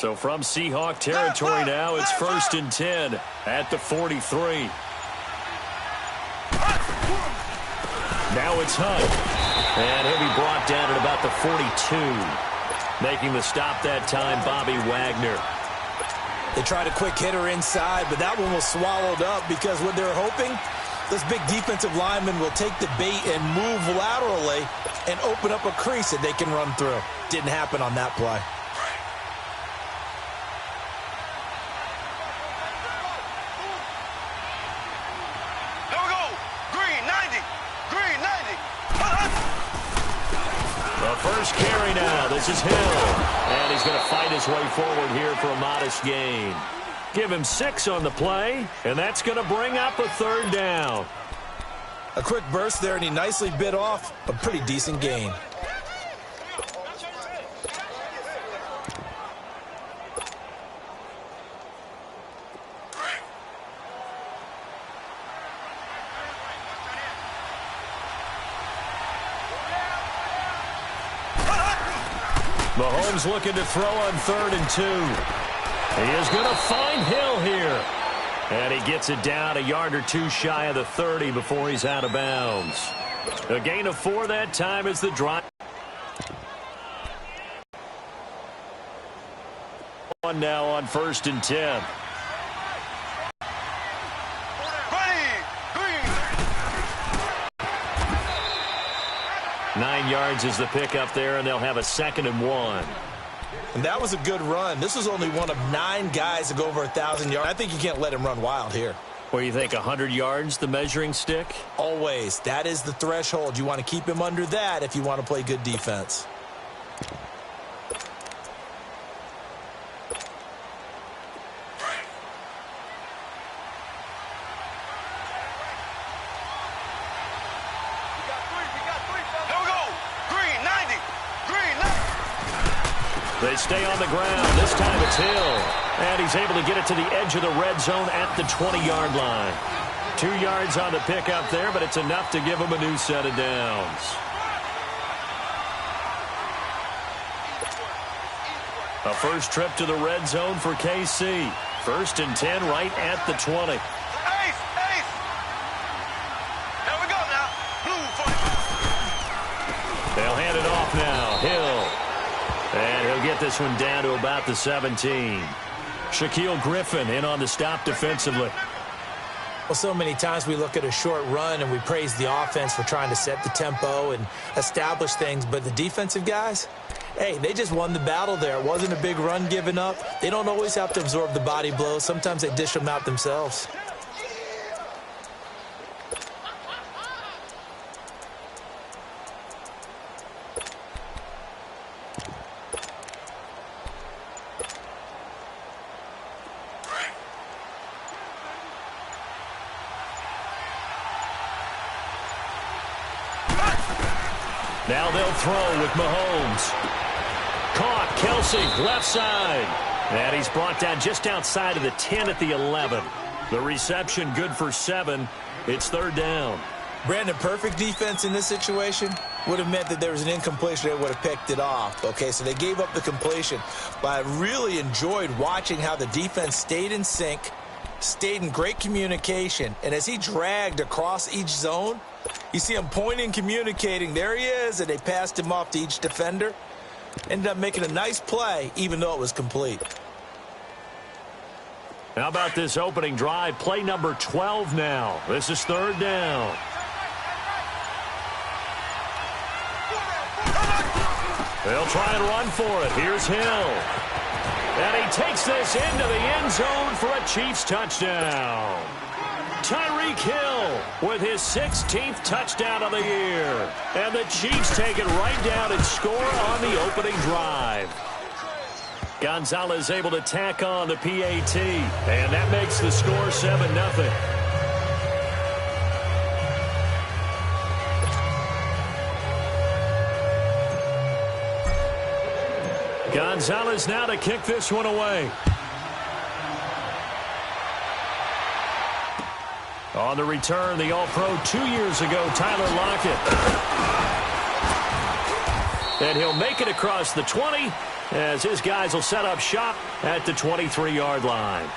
So from Seahawk territory now, it's 1st and 10 at the 43. Now it's Hunt. And he'll be brought down at about the 42. Making the stop that time, Bobby Wagner. They tried a quick hitter inside, but that one was swallowed up because what they're hoping, this big defensive lineman will take the bait and move laterally and open up a crease that they can run through. Didn't happen on that play. First carry now. This is Hill. And he's going to fight his way forward here for a modest gain. Give him 6 on the play, and that's going to bring up a 3rd down. A quick burst there, and he nicely bit off a pretty decent gain. Mahomes looking to throw on 3rd and 2. He is going to find Hill here. And he gets it down a yard or 2 shy of the 30 before he's out of bounds. A gain of 4 that time as the drive. One now on 1st and 10. 9 yards is the pickup there, and they'll have a 2nd and 1. And that was a good run. This was only one of 9 guys to go over 1,000 yards. I think you can't let him run wild here. What do you think, 100 yards, the measuring stick? Always. That is the threshold. You want to keep him under that if you want to play good defense. They stay on the ground. This time it's Hill. And he's able to get it to the edge of the red zone at the 20-yard line. 2 yards on the pickup there, but it's enough to give him a new set of downs. A first trip to the red zone for KC. 1st and 10 right at the 20. They'll hand it off now. Hill. And he'll get this one down to about the 17. Shaquille Griffin in on the stop defensively. Well, so many times we look at a short run and we praise the offense for trying to set the tempo and establish things. But the defensive guys, hey, they just won the battle there. It wasn't a big run given up. They don't always have to absorb the body blows. Sometimes they dish them out themselves. Now they'll throw with Mahomes. Caught, Kelsey, left side. And he's brought down just outside of the 10 at the 11. The reception good for 7. It's 3rd down. Brandon, perfect defense in this situation would have meant that there was an incompletion. They would have picked it off. Okay, so they gave up the completion. But I really enjoyed watching how the defense stayed in sync, stayed in great communication. And as he dragged across each zone, you see him pointing, communicating. There he is, and they passed him off to each defender. Ended up making a nice play, even though it was complete. How about this opening drive? Play number 12 now. This is 3rd down. They'll try and run for it. Here's Hill. And he takes this into the end zone for a Chiefs touchdown. Tyreek Hill with his 16th touchdown of the year. And the Chiefs take it right down and score on the opening drive. Gonzalez able to tack on the PAT. And that makes the score 7-0. Gonzalez now to kick this one away. On the return, the All-Pro 2 years ago, Tyler Lockett. And he'll make it across the 20 as his guys will set up shop at the 23-yard line.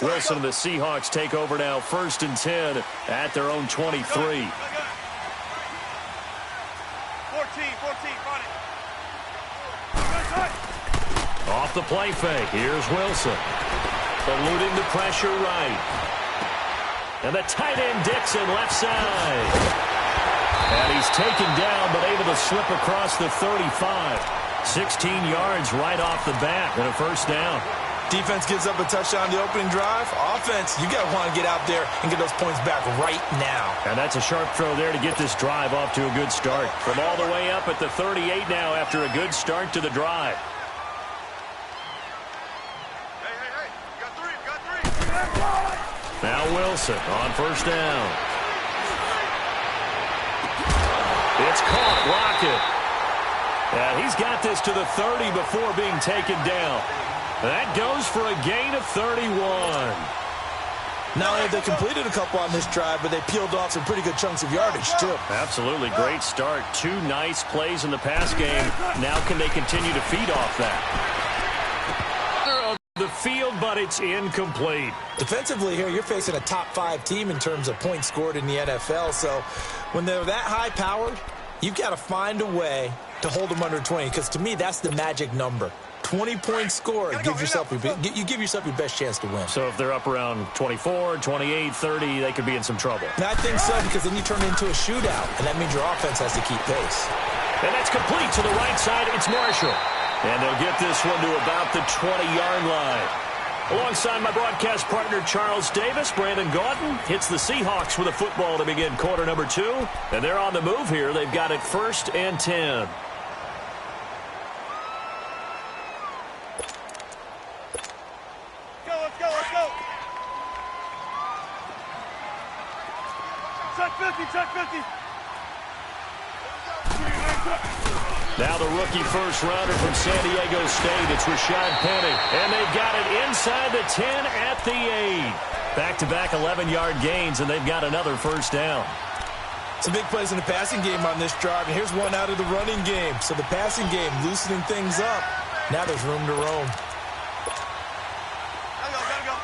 Wilson and the Seahawks take over now, 1st and 10 at their own 23. 14, Off the play fake, here's Wilson. Eluding the pressure right. And the tight end Dixon left side. And he's taken down but able to slip across the 35. 16 yards right off the bat and a 1st down. Defense gives up a touchdown the opening drive. Offense, you got to want to get out there and get those points back right now. And that's a sharp throw there to get this drive off to a good start. From all the way up at the 38 now after a good start to the drive. Hey, got three. Now Wilson on 1st down. It's caught, Lockett. And he's got this to the 30 before being taken down. That goes for a gain of 31. Not only have they completed a couple on this drive, but they peeled off some pretty good chunks of yardage, too. Absolutely. Great start. 2 nice plays in the pass game. Now can they continue to feed off that? The field, but it's incomplete. Defensively here, you're facing a top 5 team in terms of points scored in the NFL. So when they're that high-powered, you've got to find a way to hold them under 20, because to me, that's the magic number. 20-point score, you give yourself your best chance to win. So if they're up around 24, 28, 30, they could be in some trouble. And I think so, because then you turn it into a shootout, and that means your offense has to keep pace. And that's complete to the right side. It's Marshall. And they'll get this one to about the 20-yard line. Alongside my broadcast partner, Charles Davis, Brandon Gaudin hits the Seahawks with a football to begin quarter number 2. And they're on the move here. They've got it 1st and 10. Let's go. Check 50. Now the rookie first rounder from San Diego State. It's Rashad Penny. And they've got it inside the 10 at the 8. Back-to-back 11-yard gains, and they've got another 1st down. Some big plays in the passing game on this drive, and here's one out of the running game. So the passing game loosening things up. Now there's room to roam. Gotta go.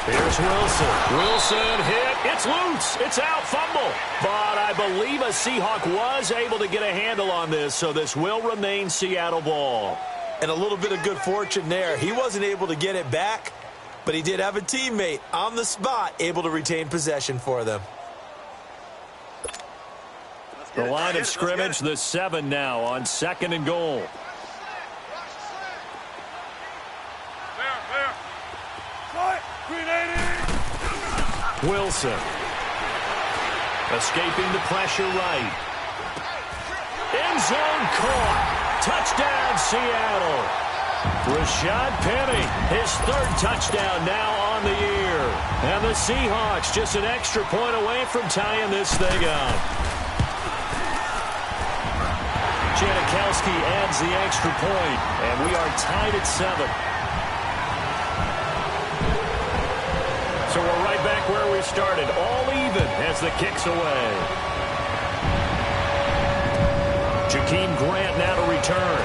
Here's Wilson. Wilson hit. It's loose. It's out. Fumble. But I believe a Seahawk was able to get a handle on this, so this will remain Seattle ball. And a little bit of good fortune there. He wasn't able to get it back, but he did have a teammate on the spot able to retain possession for them. The line of scrimmage, the 7 now on 2nd and goal. Wilson. Escaping the pressure right. End zone caught. Touchdown, Seattle. Rashad Penny, his 3rd touchdown now on the year. And the Seahawks just an extra point away from tying this thing up. Janikowski adds the extra point, and we are tied at 7. So we're right back where we started, all even as the kick's away. Jakeem Grant now to return.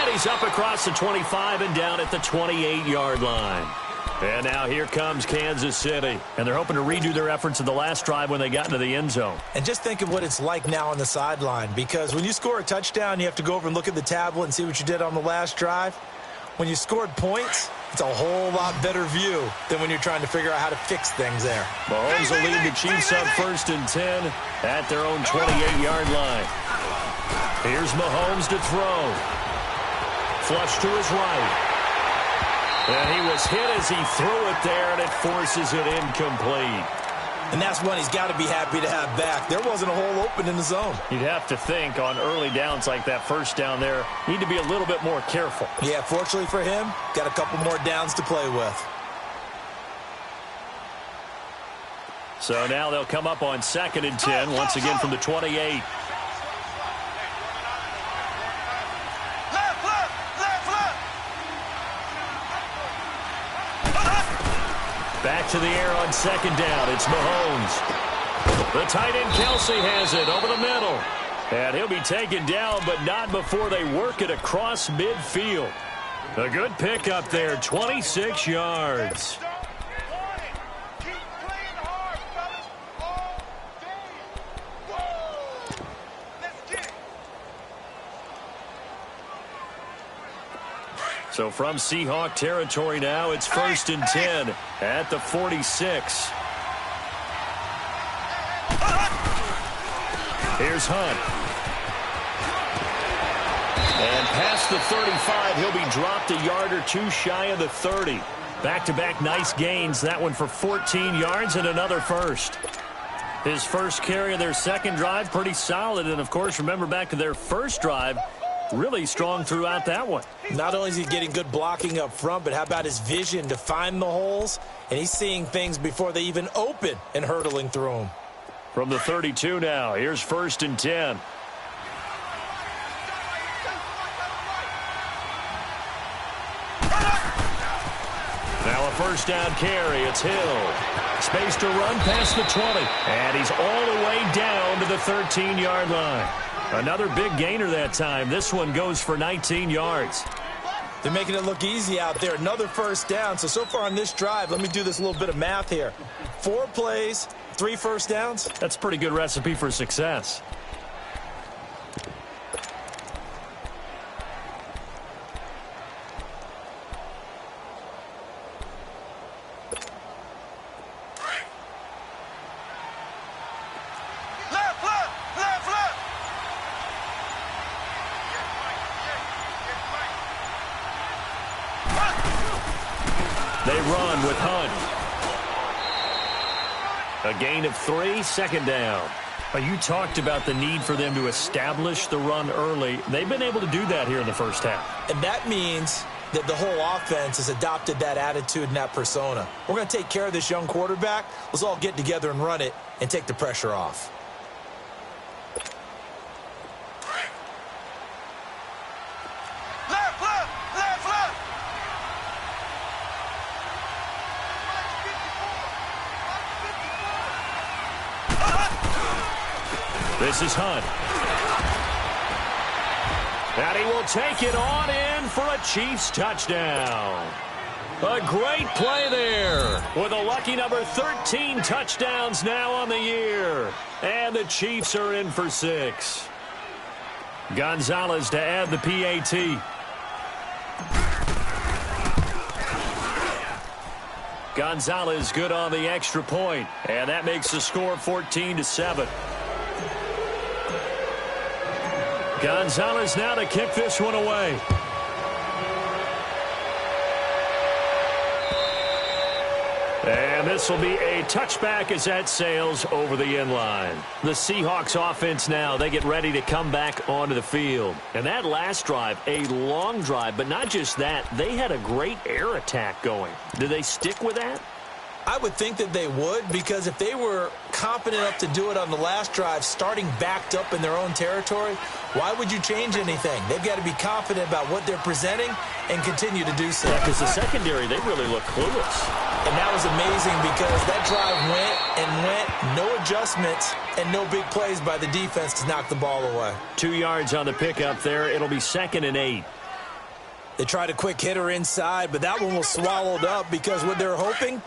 And he's up across the 25 and down at the 28-yard line. And now here comes Kansas City. And they're hoping to redo their efforts in the last drive when they got into the end zone. And just think of what it's like now on the sideline, because when you score a touchdown, you have to go over and look at the tablet and see what you did on the last drive. When you scored points, it's a whole lot better view than when you're trying to figure out how to fix things there. Mahomes will lead the Chiefs on 1st and 10 at their own 28-yard line. Here's Mahomes to throw. flush to his right. And he was hit as he threw it there, and it forces it incomplete. And that's one he's got to be happy to have back. There wasn't a hole open in the zone. You'd have to think on early downs like that first down there, need to be a little bit more careful. Yeah, fortunately for him, got a couple more downs to play with. So now they'll come up on 2nd and 10, once again from the 28. Back to the air on 2nd down. It's Mahomes. The tight end Kelsey has it over the middle. And he'll be taken down, but not before they work it across midfield. A good pickup there, 26 yards. So from Seahawk territory now, it's 1st and 10 at the 46. Here's Hunt. And past the 35, he'll be dropped a yard or two shy of the 30. Back-to-back nice gains. That one for 14 yards and another first. His first carry of their second drive, pretty solid. And, of course, remember back to their first drive, really strong throughout that one. Not only is he getting good blocking up front, but how about his vision to find the holes? And he's seeing things before they even open and hurdling through them. From the 32 now, here's 1st and 10. Now a first down carry. It's Hill. Space to run past the 20. And he's all the way down to the 13-yard line. Another big gainer that time. This one goes for 19 yards. They're making it look easy out there. Another first down. So far on this drive, let me do this little bit of math here. 4 plays, 3 first downs. That's a pretty good recipe for success. They run with Hunt. A gain of 3, 2nd down. You talked about the need for them to establish the run early. They've been able to do that here in the first half. And that means that the whole offense has adopted that attitude and that persona. We're going to take care of this young quarterback. Let's all get together and run it and take the pressure off. This is Hunt. And he will take it on in for a Chiefs touchdown. A great play there with a lucky number 13 touchdowns now on the year. And the Chiefs are in for 6. Gonzalez to add the PAT. Gonzalez good on the extra point. And that makes the score 14-7. Gonzalez now to kick this one away. And this will be a touchback as that sails over the end line. The Seahawks offense now, they get ready to come back onto the field. And that last drive, a long drive, but not just that, they had a great air attack going. Do they stick with that? I would think that they would, because if they were confident enough to do it on the last drive, starting backed up in their own territory, why would you change anything? They've got to be confident about what they're presenting and continue to do so. Yeah, because the secondary, they really look clueless. And that was amazing because that drive went, no adjustments, and no big plays by the defense to knock the ball away. 2 yards on the pickup there. It'll be 2nd and 8. They tried a quick hitter inside, but that one was swallowed up because what they're hoping,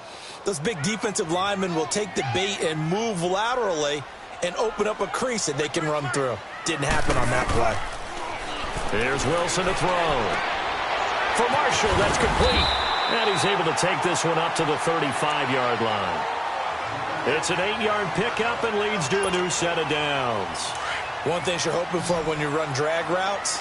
those big defensive linemen will take the bait and move laterally and open up a crease that they can run through. Didn't happen on that play. Here's Wilson to throw. For Marshall, that's complete. And he's able to take this one up to the 35-yard line. It's an 8-yard pickup and leads to a new set of downs. One thing you're hoping for when you run drag routes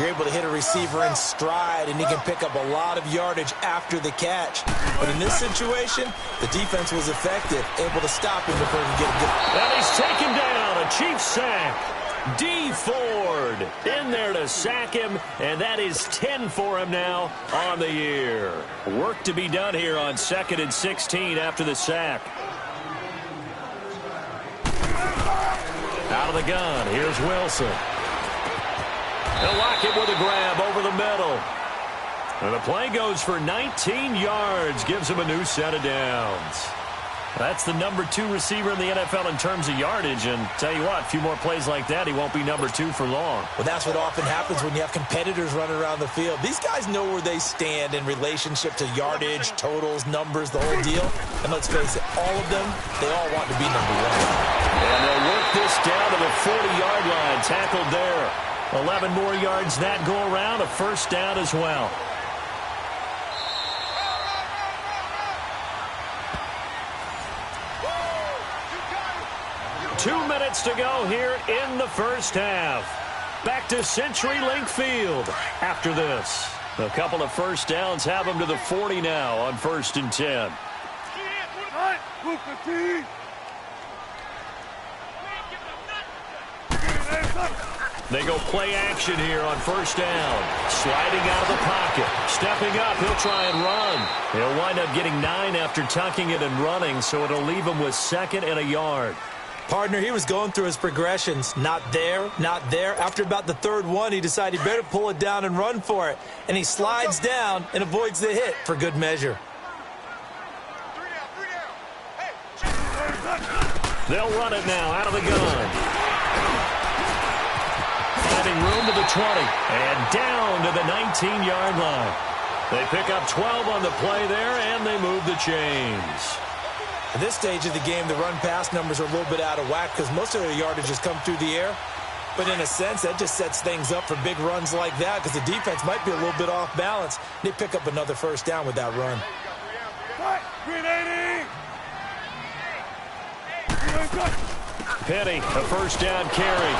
You're able to hit a receiver in stride, and he can pick up a lot of yardage after the catch. But in this situation, the defense was effective, able to stop him before he could get a good... And he's taken down, a Chiefs sack. D. Ford in there to sack him, and that is 10 for him now on the year. Work to be done here on 2nd and 16 after the sack. Out of the gun, here's Wilson. They'll lock it with a grab over the middle. And the play goes for 19 yards, gives him a new set of downs. That's the number 2 receiver in the NFL in terms of yardage, and tell you what, a few more plays like that, he won't be number 2 for long. Well, that's what often happens when you have competitors running around the field. These guys know where they stand in relationship to yardage, totals, numbers, the whole deal. And let's face it, all of them, they all want to be number 1. And they'll work this down to the 40-yard line, tackled there. 11 more yards that go around, a first down as well. 2 minutes to go here in the first half. Back to CenturyLink Field after this. A couple of first downs have them to the 40 now on 1st and 10. They go play action here on 1st down. Sliding out of the pocket. Stepping up, he'll try and run. He'll wind up getting 9 after tucking it and running, so it'll leave him with 2nd and a yard. Partner, he was going through his progressions. Not there, not there. After about the 3rd one, he decided he better pull it down and run for it. And he slides down and avoids the hit for good measure. They'll run it now out of the gun. Having room to the 20 and down to the 19-yard line. They pick up 12 on the play there, and they move the chains. At this stage of the game, the run-pass numbers are a little bit out of whack because most of their yardage has come through the air. But in a sense, that just sets things up for big runs like that because the defense might be a little bit off balance. They pick up another first down with that run. Petty, a first down carry.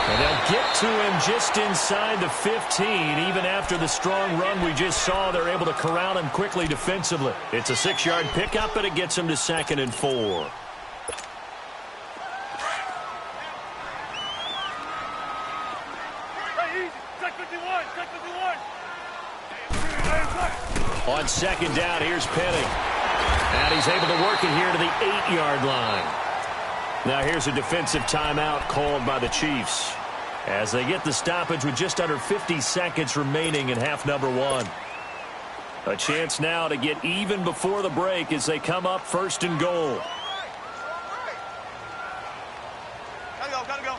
And they'll get to him just inside the 15. Even after the strong run we just saw, they're able to corral him quickly defensively. It's a 6-yard pickup, but it gets him to 2nd and 4. On 2nd down, here's Petty. And he's able to work it here to the 8-yard line. Now here's a defensive timeout called by the Chiefs as they get the stoppage with just under 50 seconds remaining in half number 1. A chance now to get even before the break as they come up 1st and goal. Gotta go.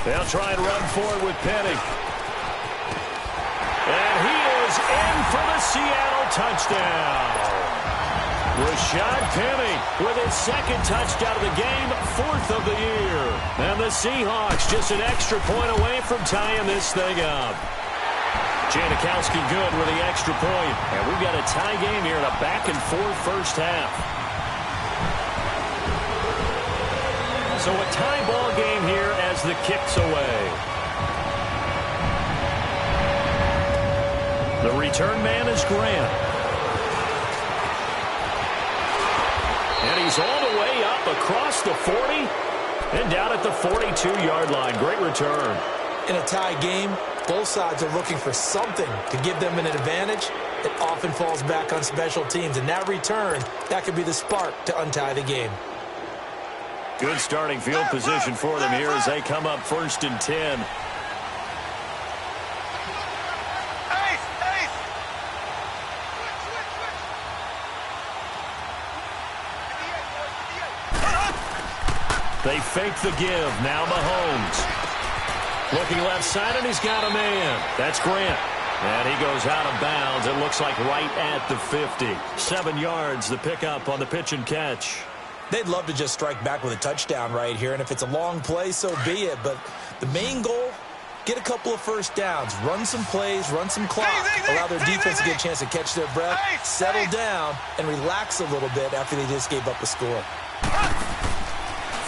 They'll try and run for it with Petty. And he is in for the Seattle touchdown. Rashad Penny with his 2nd touchdown of the game, 4th of the year. And the Seahawks just an extra point away from tying this thing up. Janikowski good with the extra point. And we've got a tie game here in a back-and-forth first half. So a tie ball game here as the kick's away. The return man is Grant. And he's all the way up across the 40 and down at the 42-yard line. Great return. In a tie game, both sides are looking for something to give them an advantage. It often falls back on special teams. And that return, that could be the spark to untie the game. Good starting field position for them here as they come up 1st and 10. They fake the give. Now Mahomes. Looking left side, and he's got a man. That's Grant. And he goes out of bounds. It looks like right at the 50. 7 yards, the pickup on the pitch and catch. They'd love to just strike back with a touchdown right here. And if it's a long play, so be it. But the main goal, get a couple of first downs. Run some plays, run some clock. Allow their defense to get a chance to catch their breath, settle down, and relax a little bit after they just gave up a score.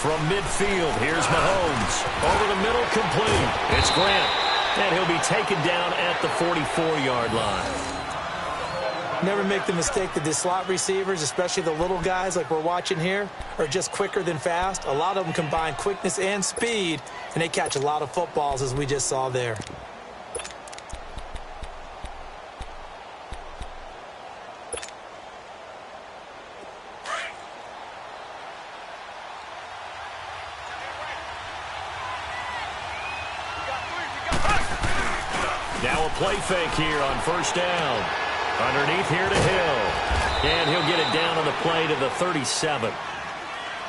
from midfield. Here's Mahomes. Over the middle, complete. It's Grant. And he'll be taken down at the 44-yard line. Never make the mistake that the slot receivers, especially the little guys like we're watching here, are just quicker than fast. A lot of them combine quickness and speed, and they catch a lot of footballs, as we just saw there. Now a play fake here on first down. Underneath here to Hill. And he'll get it down on the play to the 37.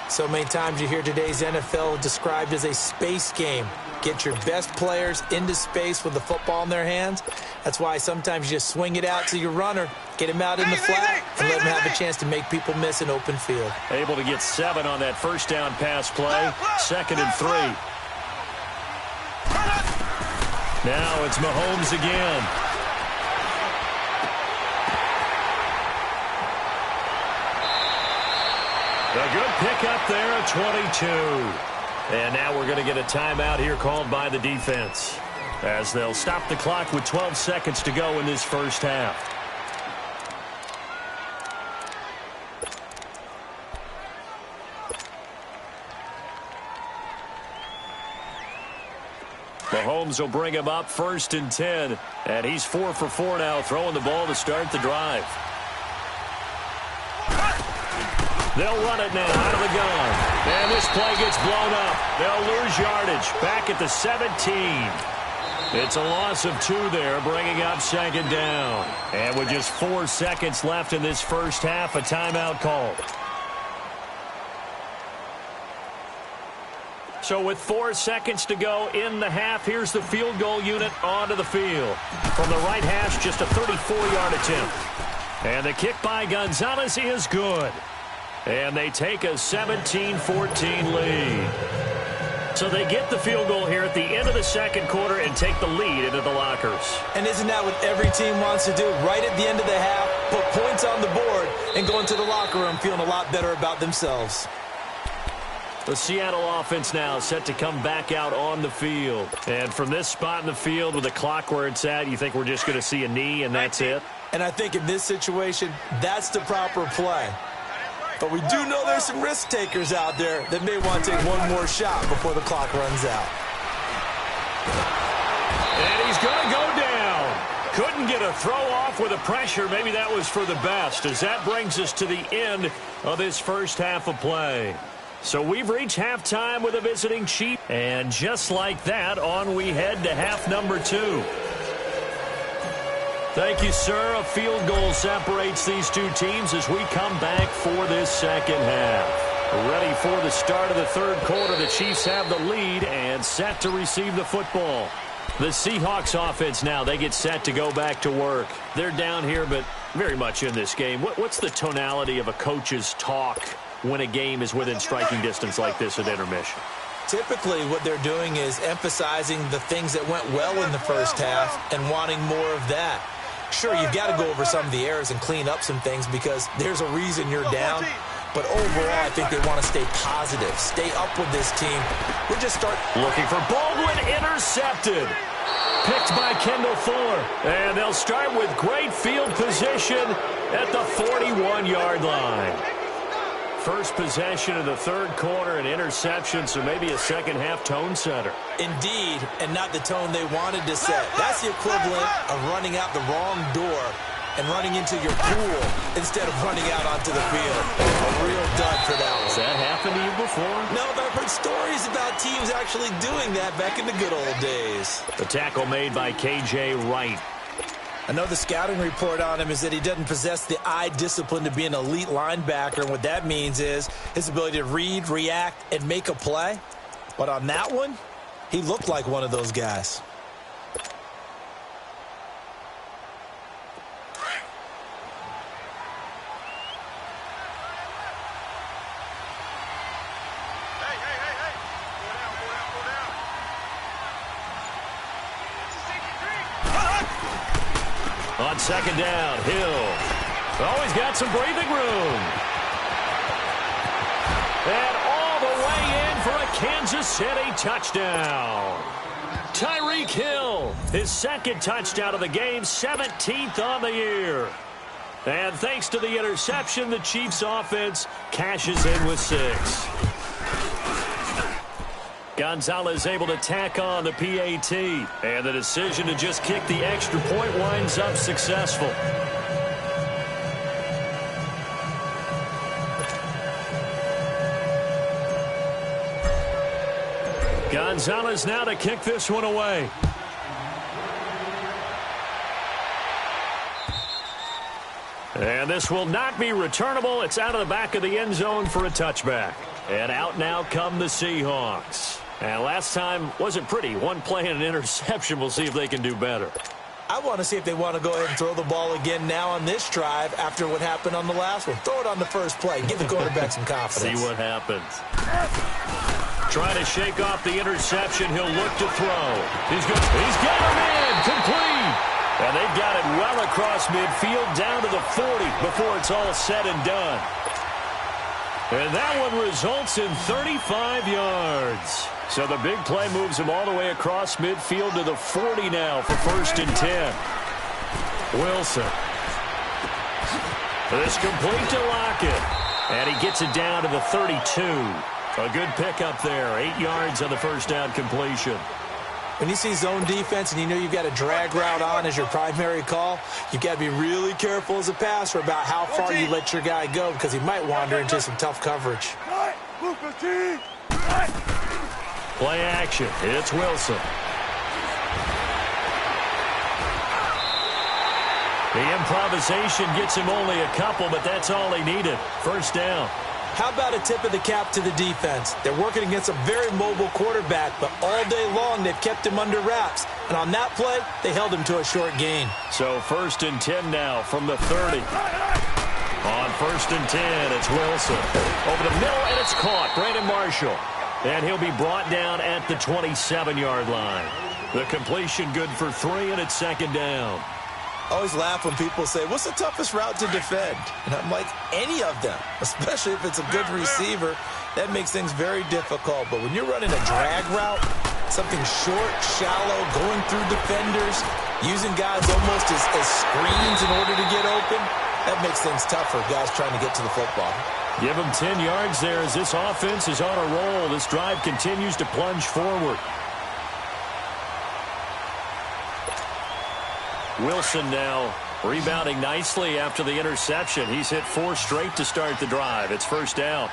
So many times you hear today's NFL described as a space game. Get your best players into space with the football in their hands. That's why sometimes you just swing it out to your runner, get him out in the flat, and let him have a chance to make people miss an open field. Able to get 7 on that first down pass play. 2nd and 3. Now it's Mahomes again. A good pickup there at 22. And now we're going to get a timeout here called by the defense, as they'll stop the clock with 12 seconds to go in this first half. Mahomes will bring him up 1st and 10. And he's 4 for 4 now, throwing the ball to start the drive. They'll run it now out of the gun. And this play gets blown up. They'll lose yardage back at the 17. It's a loss of 2 there, bringing up 2nd down. And with just 4 seconds left in this first half, a timeout called. So with 4 seconds to go in the half, here's the field goal unit onto the field. From the right hash, just a 34-yard attempt. And the kick by Gonzalez is good. And they take a 17-14 lead. So they get the field goal here at the end of the second quarter and take the lead into the lockers. And isn't that what every team wants to do? Right at the end of the half, put points on the board and go into the locker room feeling a lot better about themselves. The Seattle offense now set to come back out on the field. And from this spot in the field with the clock where it's at, you think we're just going to see a knee and that's it? And I think in this situation, that's the proper play. But we do know there's some risk takers out there that may want to take one more shot before the clock runs out. And he's going to go down. Couldn't get a throw off with the pressure. Maybe that was for the best, as that brings us to the end of this first half of play. So we've reached halftime with a visiting Chief. And just like that, on we head to half number 2. Thank you, sir. A field goal separates these two teams as we come back for this second half. Ready for the start of the third quarter. The Chiefs have the lead and set to receive the football. The Seahawks offense now, they get set to go back to work. They're down here, but very much in this game. What's the tonality of a coach's talk when a game is within striking distance like this at intermission? Typically, what they're doing is emphasizing the things that went well in the first half and wanting more of that. Sure, you've got to go over some of the errors and clean up some things because there's a reason you're down. But overall, I think they want to stay positive, stay up with this team. We'll just start looking for Baldwin, intercepted. Picked by Kendall Fuller. And they'll start with great field position at the 41-yard line. First possession of the third quarter, an interception, so maybe a second-half tone setter. Indeed, and not the tone they wanted to set. That's the equivalent of running out the wrong door and running into your pool instead of running out onto the field. A real dud for that one. Has that happened to you before? No, but I've heard stories about teams actually doing that back in the good old days. The tackle made by K.J. Wright. I know the scouting report on him is that he doesn't possess the eye discipline to be an elite linebacker, and what that means is his ability to read, react, and make a play. But on that one, he looked like one of those guys. On second down, Hill. He's got some breathing room. And all the way in Kansas City touchdown. Tyreek Hill, his second touchdown of the game, 17th on the year. And thanks to the interception, the Chiefs offense cashes in with 6. Gonzalez able to tack on the PAT. And the decision to just kick the extra point winds up successful. Gonzalez now to kick this one away. And this will not be returnable. It's out of the back of the end zone for a touchback. And out now come the Seahawks. And last time wasn't pretty. One play and an interception. We'll see if they can do better. I want to see if they want to go ahead and throw the ball again now on this drive after what happened on the last one. Throw it on the first play. Give the quarterback some confidence. See what happens. Trying to shake off the interception. He'll look to throw. He's got him in. Complete. And they've got it well across midfield down to the 40 before it's all said and done. And that one results in 35 yards. So the big play moves him all the way across midfield to the 40 now for 1st and 10. Wilson. This complete to Lockett. And he gets it down to the 32. A good pickup there. 8 yards on the first down completion. When you see zone defense and you know you've got a drag route on as your primary call, you've got to be really careful as a passer about how far you let your guy go because he might wander into some tough coverage. Play action. It's Wilson. The improvisation gets him only a couple, but that's all he needed. First down. How about a tip of the cap to the defense? They're working against a very mobile quarterback, but all day long they've kept him under wraps. And on that play, they held him to a short gain. So 1st and 10 now from the 30. On 1st and 10, it's Wilson. Over the middle, and it's caught. Brandon Marshall. And he'll be brought down at the 27-yard line. The completion good for 3, and it's 2nd down. I always laugh when people say, what's the toughest route to defend? And I'm like, any of them, especially if it's a good receiver. That makes things very difficult. But when you're running a drag route, something short, shallow, going through defenders, using guys almost as screens in order to get open, that makes things tough for guys trying to get to the football. Give him 10 yards there as this offense is on a roll. This drive continues to plunge forward. Wilson now rebounding nicely after the interception. He's hit 4 straight to start the drive. It's 1st down.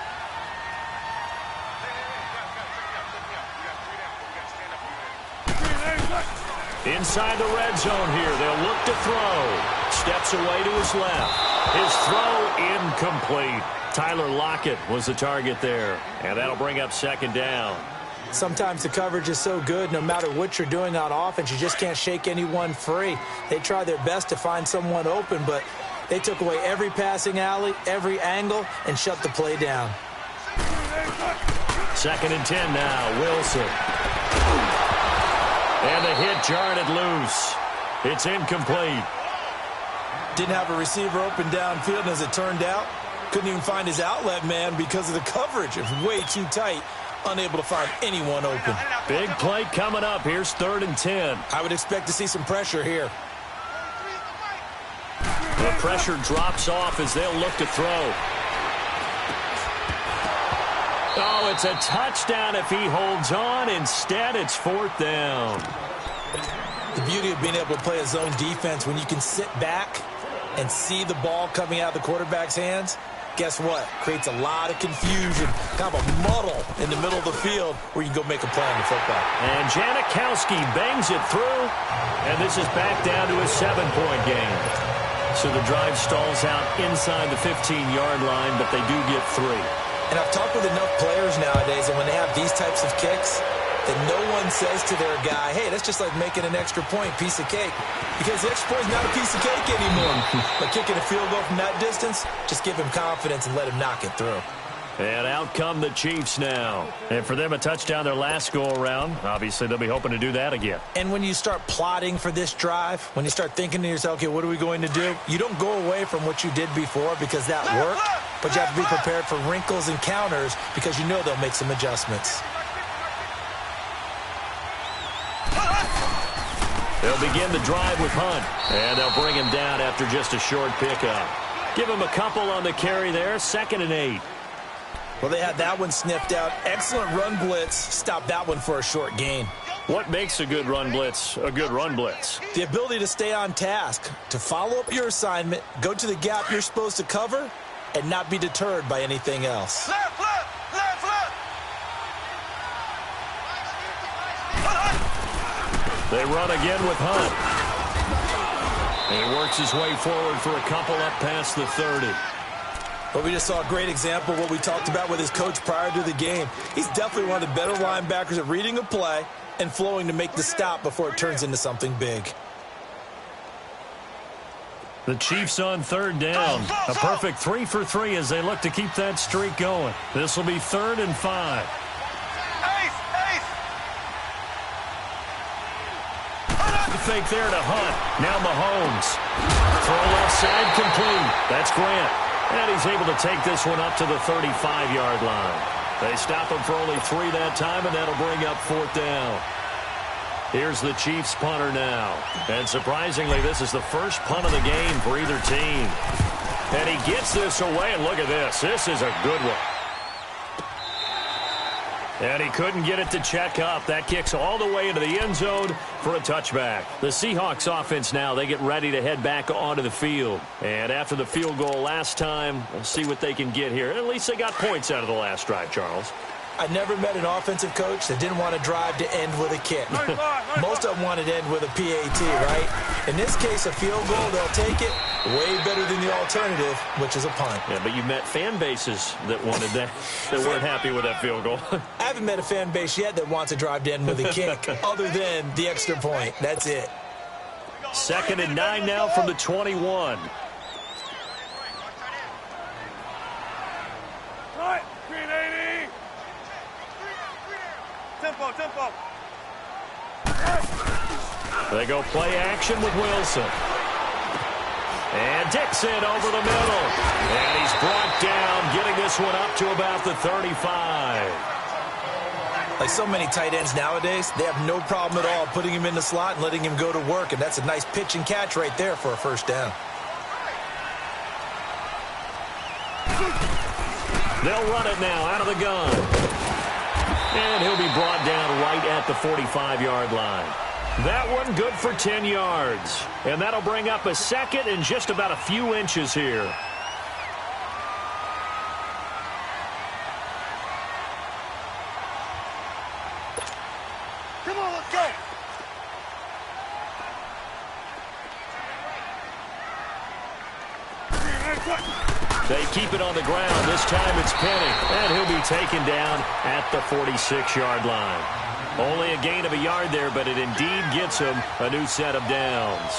Inside the red zone here. They'll look to throw. Steps away to his left. His throw incomplete. Tyler Lockett was the target there. And that'll bring up 2nd down. Sometimes the coverage is so good, no matter what you're doing on offense, you just can't shake anyone free. They try their best to find someone open, but they took away every passing alley, every angle, and shut the play down. 2nd and 10 now, Wilson. And the hit jarred it loose. It's incomplete. Didn't have a receiver open downfield, and as it turned out, couldn't even find his outlet man because of the coverage. It was way too tight. Unable to find anyone open. Big play coming up. Here's 3rd and 10. I would expect to see some pressure here. The pressure drops off as they'll look to throw. Oh, it's a touchdown if he holds on. Instead, it's 4th down. The beauty of being able to play a zone defense when you can sit back and see the ball coming out of the quarterback's hands. Guess what? Creates a lot of confusion, kind of a muddle in the middle of the field where you can go make a play on the football. And Janikowski bangs it through, and this is back down to a 7-point game. So the drive stalls out inside the 15-yard line, but they do get 3. And I've talked with enough players nowadays, and when they have these types of kicks, that no one says to their guy, hey, that's just like making an extra point, piece of cake. Because the extra point is not a piece of cake anymore. But kicking a field goal from that distance, just give him confidence and let him knock it through. And out come the Chiefs now. And for them, a touchdown their last go-around. Obviously, they'll be hoping to do that again. And when you start plotting for this drive, when you start thinking to yourself, okay, what are we going to do? You don't go away from what you did before because that worked. But you have to be prepared for wrinkles and counters because you know they'll make some adjustments. They'll begin the drive with Hunt, and they'll bring him down after just a short pickup. Give him a couple on the carry there, 2nd and 8. Well, they had that one sniffed out. Excellent run blitz. Stop that one for a short gain. What makes a good run blitz a good run blitz? The ability to stay on task, to follow up your assignment, go to the gap you're supposed to cover, and not be deterred by anything else. Left, left, left, left. They run again with Hunt. And he works his way forward for a couple up past the 30. But we just saw a great example of what we talked about with his coach prior to the game. He's definitely one of the better linebackers at reading a play and flowing to make the stop before it turns into something big. The Chiefs on 3rd down. A perfect 3 for 3 as they look to keep that streak going. This will be 3rd and 5. Ace, ace. The fake there to Hunt. Now Mahomes. Throw left side complete. That's Grant. And he's able to take this one up to the 35-yard line. They stop him for only 3 that time, and that'll bring up 4th down. Here's the Chiefs punter now. And surprisingly, this is the first punt of the game for either team. And he gets this away, and look at this. This is a good one. And he couldn't get it to check up. That kicks all the way into the end zone for a touchback. The Seahawks offense now, they get ready to head back onto the field. And after the field goal last time, we'll see what they can get here. At least they got points out of the last drive, Charles. I never met an offensive coach that didn't want to drive to end with a kick. Most of them wanted to end with a PAT, right? In this case, a field goal, they'll take it. Way better than the alternative, which is a punt. Yeah, but you met fan bases that wanted that, that weren't happy with that field goal. I haven't met a fan base yet that wants to drive to end with a kick, other than the extra point. That's it. 2nd and 9 now from the 21. Tempo, tempo. They go play action with Wilson. And Dixon over the middle. And he's brought down, getting this one up to about the 35. Like so many tight ends nowadays, they have no problem at all putting him in the slot and letting him go to work. And that's a nice pitch and catch right there for a 1st down. They'll run it now out of the gun. And he'll be brought down right at the 45-yard line. That one good for 10 yards. And that'll bring up a 2nd and just about a few inches here. Come on, let's go. They keep it on the ground. This time it's Penny. And he'll be taken down at the 46-yard line. Only a gain of a yard there, but it indeed gets him a new set of downs.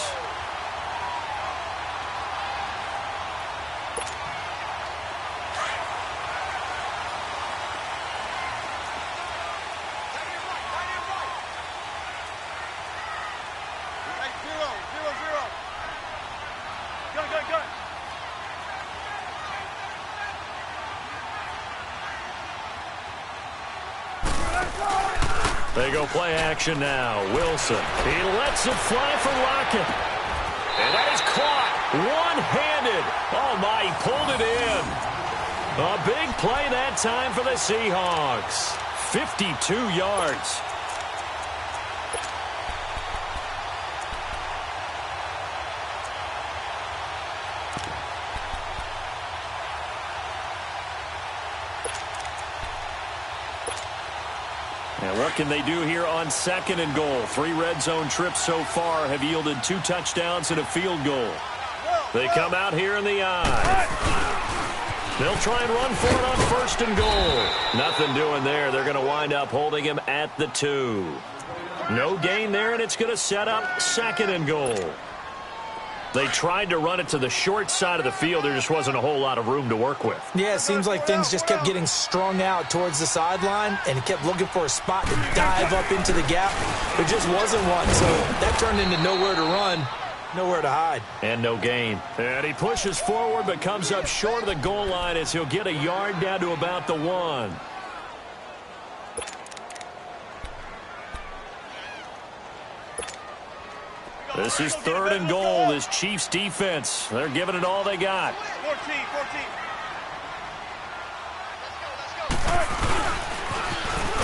They go play action now. Wilson. He lets it fly for Lockett. And that is caught. One-handed. Oh, my. He pulled it in. A big play that time for the Seahawks. 52 yards. Now, what can they do here on 2nd and goal? 3 red zone trips so far have yielded 2 touchdowns and a field goal. They come out here in the eye. They'll try and run for it on 1st and goal. Nothing doing there. They're going to wind up holding him at the 2. No gain there, and it's going to set up 2nd and goal. They tried to run it to the short side of the field. There just wasn't a whole lot of room to work with. Yeah, it seems like things just kept getting strung out towards the sideline, and he kept looking for a spot to dive up into the gap. There just wasn't one, so that turned into nowhere to run, nowhere to hide. And no gain. And he pushes forward but comes up short of the goal line as he'll get a yard down to about the 1. This is 3rd and goal. This Chiefs defense, they're giving it all they got. 14.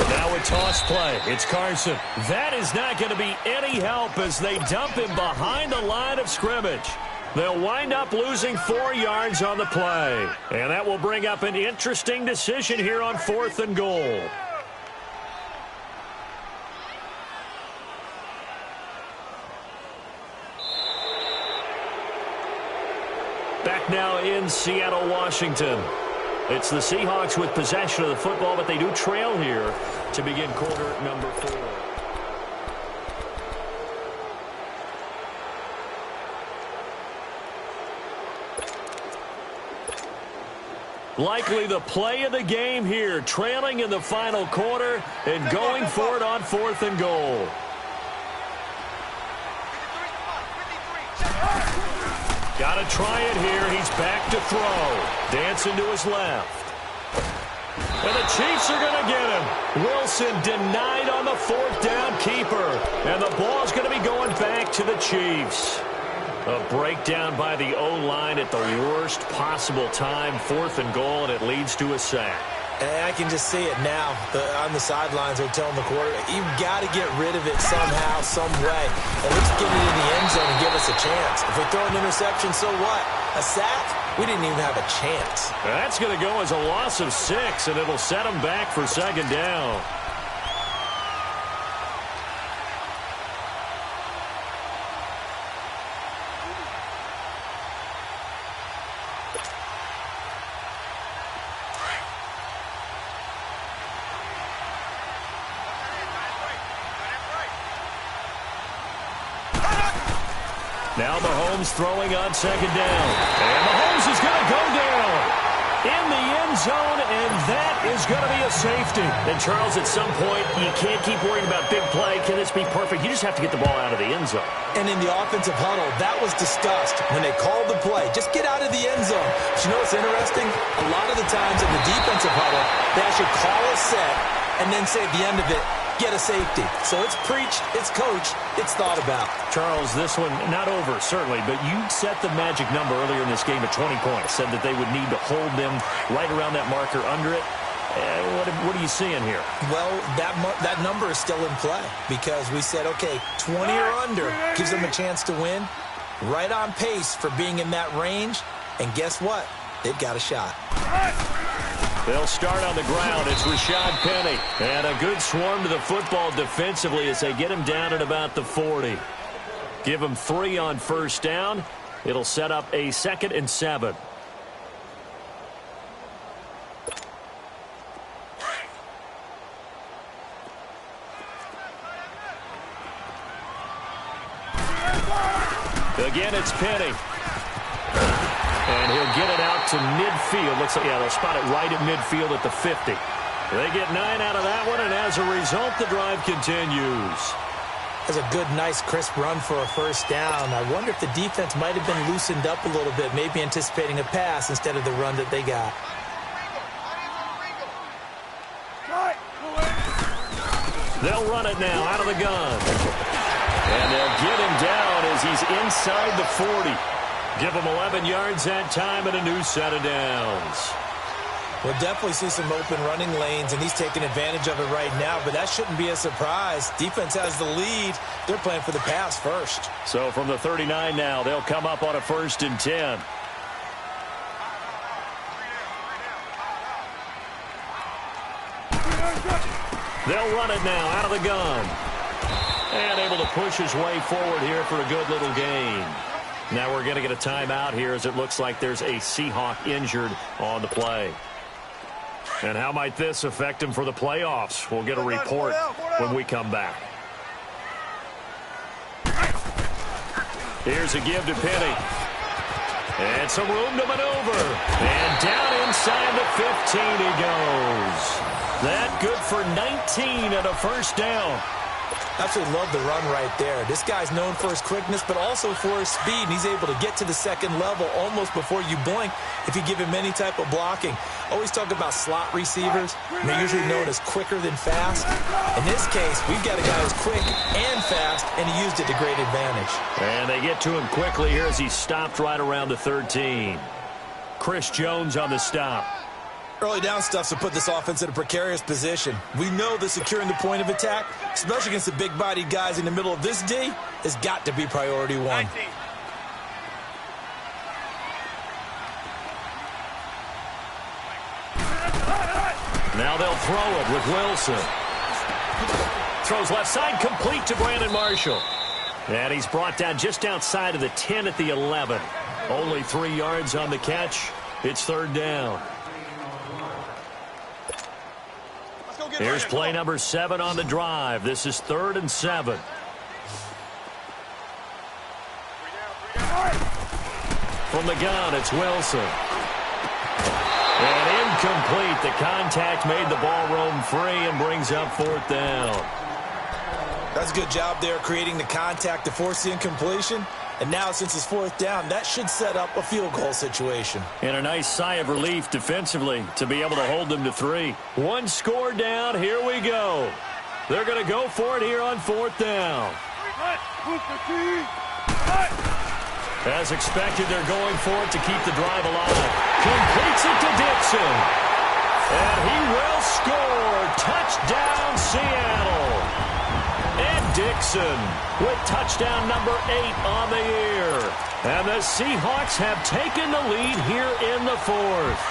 Now a toss play. It's Carson. That is not going to be any help as they dump him behind the line of scrimmage. They'll wind up losing 4 yards on the play. And that will bring up an interesting decision here on 4th and goal. Back now in Seattle, Washington. It's the Seahawks with possession of the football, but they do trail here to begin quarter number 4. Likely the play of the game here, trailing in the final quarter and going for it on 4th and goal. Got to try it here. He's back to throw. Dancing to his left. And the Chiefs are going to get him. Wilson denied on the 4th down keeper. And the ball's going to be going back to the Chiefs. A breakdown by the O-line at the worst possible time. 4th and goal, and it leads to a sack. And I can just see it now. On the sidelines, they're telling the quarterback, you've got to get rid of it somehow, some way. And let's get it in the end zone and give us a chance. If we throw an interception, so what? A sack? We didn't even have a chance. That's going to go as a loss of 6, and it'll set them back for 2nd down. Now Mahomes throwing on 2nd down. And Mahomes is going to go down in the end zone, and that is going to be a safety. And, Charles, at some point, you can't keep worrying about big play. Can this be perfect? You just have to get the ball out of the end zone. And in the offensive huddle, that was discussed when they called the play. Just get out of the end zone. But you know what's interesting? A lot of the times in the defensive huddle, they actually call a set and then say at the end of it, get a safety. So it's preached, it's coached, it's thought about. Charles, this one not over, certainly, but you set the magic number earlier in this game at 20 points. Said that they would need to hold them right around that marker under it. What are you seeing here? Well, that number is still in play because we said, okay, 20 or under gives them a chance to win. Right on pace for being in that range. And guess what? They've got a shot. They'll start on the ground. It's Rashad Penny. And a good swarm to the football defensively as they get him down at about the 40. Give him 3 on 1st down. It'll set up a 2nd and 7. Again, it's Penny. And he'll get it out to midfield. Looks like, yeah, they'll spot it right at midfield at the 50. They get 9 out of that one, and as a result, the drive continues. That's a good, nice, crisp run for a 1st down. I wonder if the defense might have been loosened up a little bit, maybe anticipating a pass instead of the run that they got. They'll run it now out of the gun. And they'll get him down as he's inside the 40. Give him 11 yards that time and a new set of downs. We'll definitely see some open running lanes, and he's taking advantage of it right now, but that shouldn't be a surprise. Defense has the lead. They're playing for the pass first. So from the 39 now, they'll come up on a 1st and 10. They'll run it now out of the gun. And able to push his way forward here for a good little gain. Now we're going to get a timeout here as it looks like there's a Seahawk injured on the play. And how might this affect him for the playoffs? We'll get a report when we come back. Here's a give to Penny. And some room to maneuver. And down inside the 15 he goes. That good for 19 and a 1st down. Absolutely love the run right there. This guy's known for his quickness, but also for his speed. And he's able to get to the second level almost before you blink if you give him any type of blocking. Always talk about slot receivers. And they're usually known as quicker than fast. In this case, we've got a guy who's quick and fast, and he used it to great advantage. And they get to him quickly here as he stopped right around the 13. Chris Jones on the stop. Early down stuff to put this offense in a precarious position. We know that securing the point of attack, especially against the big-bodied guys in the middle of this D, has got to be priority one. 19. Now they'll throw it with Wilson. Throws left side, complete to Brandon Marshall. And he's brought down just outside of the 10 at the 11. Only 3 yards on the catch. It's third down. Here's play number 7 on the drive. This is 3rd and 7. From the gun, it's Wilson. And incomplete. The contact made the ball roam free and brings up 4th down. That's a good job there creating the contact to force the incompletion. And now, since it's 4th down, that should set up a field goal situation. And a nice sigh of relief defensively to be able to hold them to 3. 1 score down. Here we go. They're going to go for it here on 4th down. As expected, they're going for it to keep the drive alive. Completes it to Dixon. And he will score. Touchdown, Seattle. And Dixon with touchdown number 8 on the year. And the Seahawks have taken the lead here in the 4th.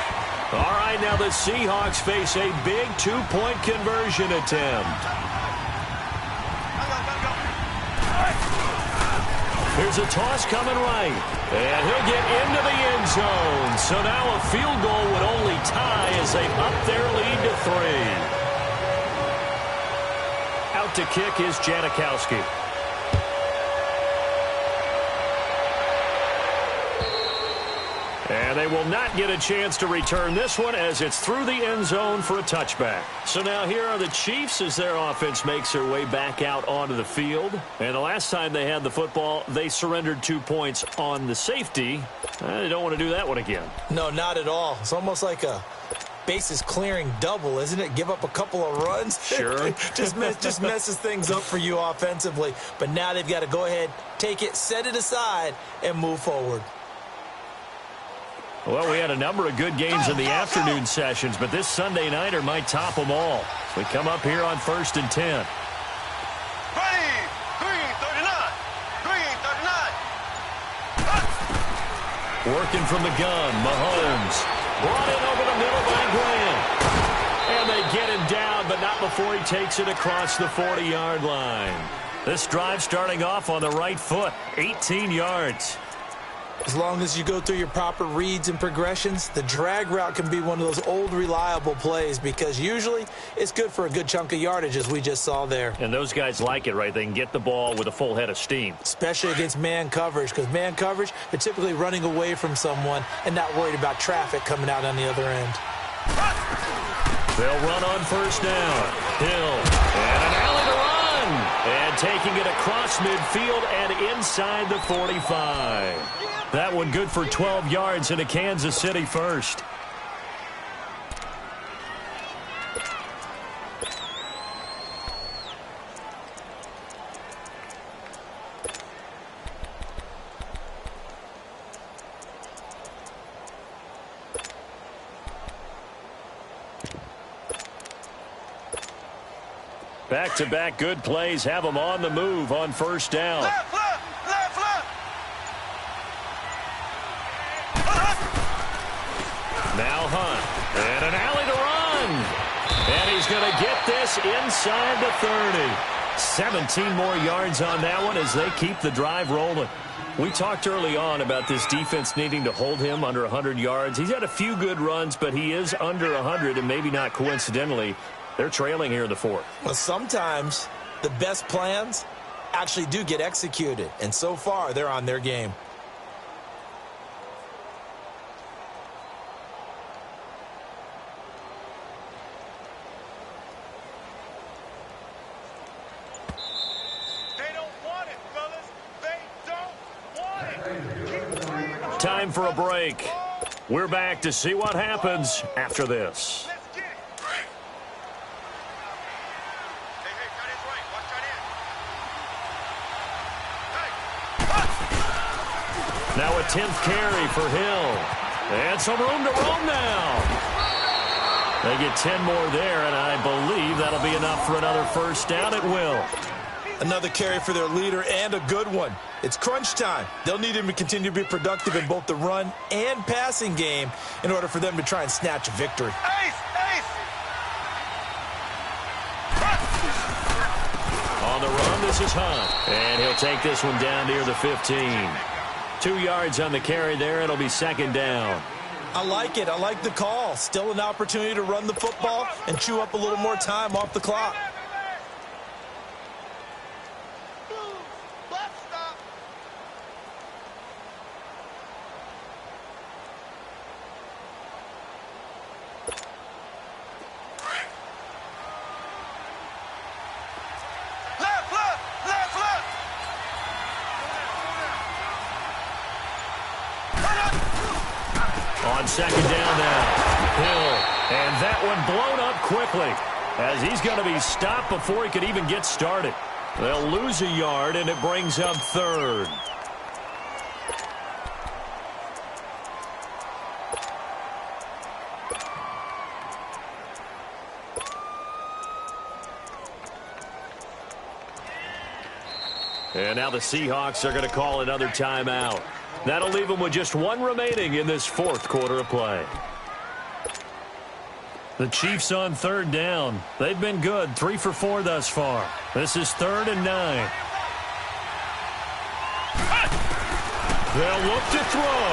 All right, now the Seahawks face a big 2-point conversion attempt. Here's a toss coming right. And he'll get into the end zone. So now a field goal would only tie as they up their lead to 3. Out to kick is Janikowski. And they will not get a chance to return this one as it's through the end zone for a touchback. So now here are the Chiefs as their offense makes their way back out onto the field. And the last time they had the football, they surrendered 2 points on the safety. They don't want to do that one again. No, not at all. It's almost like a bases clearing double, isn't it? Give up a couple of runs. Sure. just messes things up for you offensively. But now they've got to go ahead, take it, set it aside, and move forward. Well, we had a number of good games in the afternoon sessions, but this Sunday nighter might top them all. We come up here on 1st and 10. Ready. 339. 339. Working from the gun, Mahomes. Brought in over the middle by Graham. And they get him down, but not before he takes it across the 40-yard line. This drive starting off on the right foot, 18 yards. As long as you go through your proper reads and progressions, the drag route can be one of those old reliable plays because usually it's good for a good chunk of yardage as we just saw there. And those guys like it, right? They can get the ball with a full head of steam. Especially against man coverage because man coverage, they're typically running away from someone and not worried about traffic coming out on the other end. They'll run on 1st down. Hill and an alley to run. And taking it across midfield and inside the 45. That one good for 12 yards into Kansas City first. Back-to-back good plays have them on the move on 1st down. Left, left, left, left. Now Hunt. And an alley to run. And he's going to get this inside the 30. 17 more yards on that one as they keep the drive rolling. We talked early on about this defense needing to hold him under 100 yards. He's had a few good runs, but he is under 100, and maybe not coincidentally, they're trailing here in the 4th. Well, sometimes the best plans actually do get executed, and so far they're on their game. Time for a break. We're back to see what happens after this. Now a 10th carry for Hill. And some room to roam now. They get 10 more there, and I believe that'll be enough for another first down at will. Another carry for their leader, and a good one. It's crunch time. They'll need him to continue to be productive in both the run and passing game in order for them to try and snatch a victory. On the run, this is Hunt. And he'll take this one down near the 15. 2 yards on the carry there. It'll be second down. I like it. I like the call. Still an opportunity to run the football and chew up a little more time off the clock. On second down now, Hill, and that one blown up quickly as he's going to be stopped before he could even get started. They'll lose a yard, and it brings up third. And now the Seahawks are going to call another timeout. That'll leave them with just one remaining in this fourth quarter of play. The Chiefs on third down. They've been good, 3 for 4 thus far. This is 3rd and 9. They'll look to throw.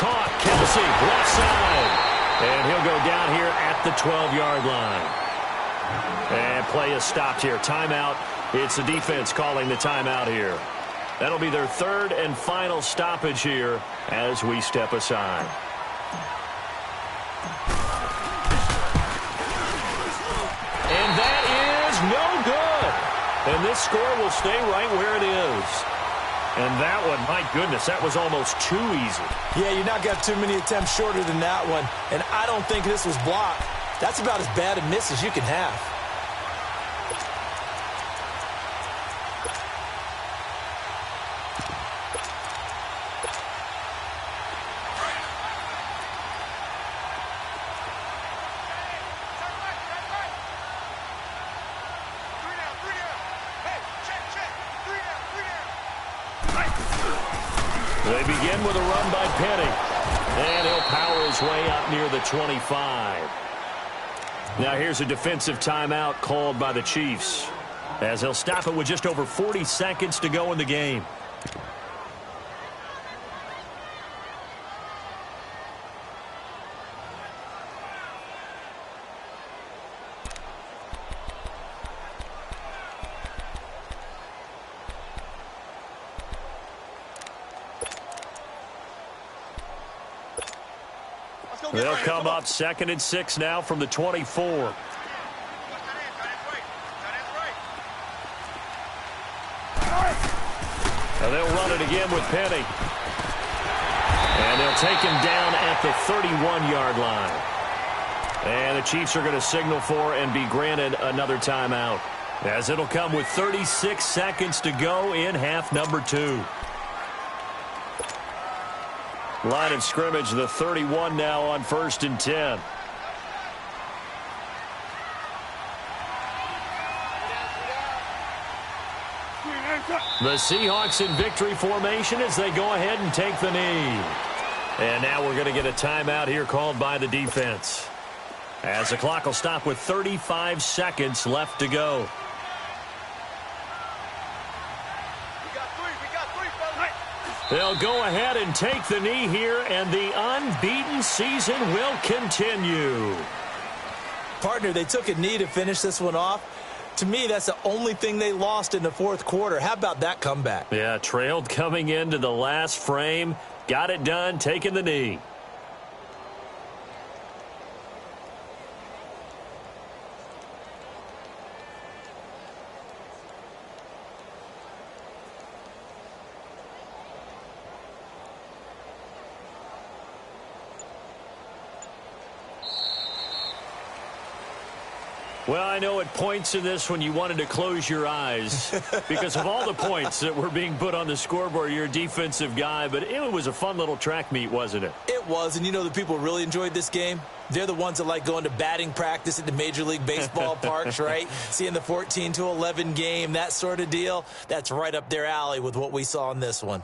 Caught, Kelsey, left side. And he'll go down here at the 12-yard line. And play is stopped here. Timeout. It's the defense calling the timeout here. That'll be their 3rd and final stoppage here as we step aside. And that is no good. And this score will stay right where it is. And that one, my goodness, that was almost too easy. Yeah, you're not got too many attempts shorter than that one. And I don't think this was blocked. That's about as bad a miss as you can have. They begin with a run by Penny. And he'll power his way up near the 25. Now here's a defensive timeout called by the Chiefs, as they'll stop it with just over 40 seconds to go in the game. They'll come up 2nd and 6 now from the 24. Now they'll run it again with Penny. And they'll take him down at the 31-yard line. And the Chiefs are going to signal for and be granted another timeout, as it'll come with 36 seconds to go in half number 2. Line of scrimmage, the 31 now on 1st and 10. The Seahawks in victory formation as they go ahead and take the knee. And now we're going to get a timeout here called by the defense, as the clock will stop with 35 seconds left to go. They'll go ahead and take the knee here, and the unbeaten season will continue. Partner, they took a knee to finish this one off. To me, that's the only thing they lost in the fourth quarter. How about that comeback? Yeah, trailed coming into the last frame. Got it done, taking the knee. Well, I know at points in this when you wanted to close your eyes because of all the points that were being put on the scoreboard. You're a defensive guy, but it was a fun little track meet, wasn't it? It was, and you know the people who really enjoyed this game? They're the ones that like going to batting practice at the Major League Baseball parks, right? Seeing the 14-11 game, that sort of deal. That's right up their alley with what we saw in this one.